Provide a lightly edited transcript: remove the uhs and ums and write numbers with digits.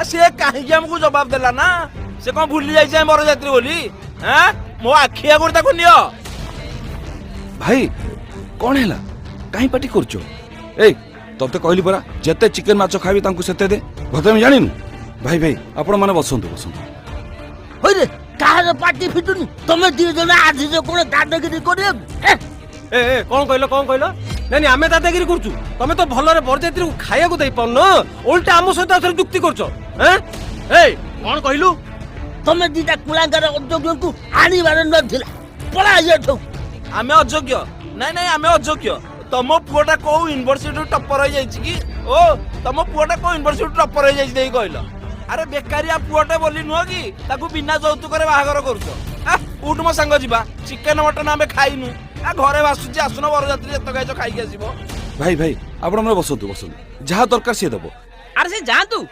सी कहीं आमको जवाब देला ना से कौन भूली जाइए बरजात्री बोली मो आखि आगुर ताको नियो भाई कौन है कहीं पार्टी करछो ए तते कहली परा जेते चिकन माछ खाबी तांको सेते दे भते हम जानिनु भाई भाई आपण माने बसंतु बसंतु होय रे काहे पार्टी फिटुनी तमे दी जने आज जे कोन दादागिरी करियो ए कौन कहलो नहीं आमे दादागिरी करछु तमे तो भलरे बरजात्री को खाया को दई पन उल्टा आम सहित आथरे जुक्ति करछो हैं ए कौन कहलु तमे दीटा कुलांगर अयोग्य को आनी बार नथिला पळा जेठो आमे अयोग्य नहीं आमे अयोग्य तम पुआटा को यूनिवर्सिटी टॉपर हो जाइछि कि ओ तम पुआटा को यूनिवर्सिटी टॉपर हो जाइछि देई कहलो अरे बेकारिया पुआटे बोली नुह कि ताकू बिना यौतुक रे बाहागर करछो उठ मो संग जिबा चिकन मटन आमे खाइनु आ घरे बासुची आसुन बरजात्री जत खाइछो खाइके आसीबो भाई भाई आपण माने बसंतु जहा दरकार से दबो अरे से जा तू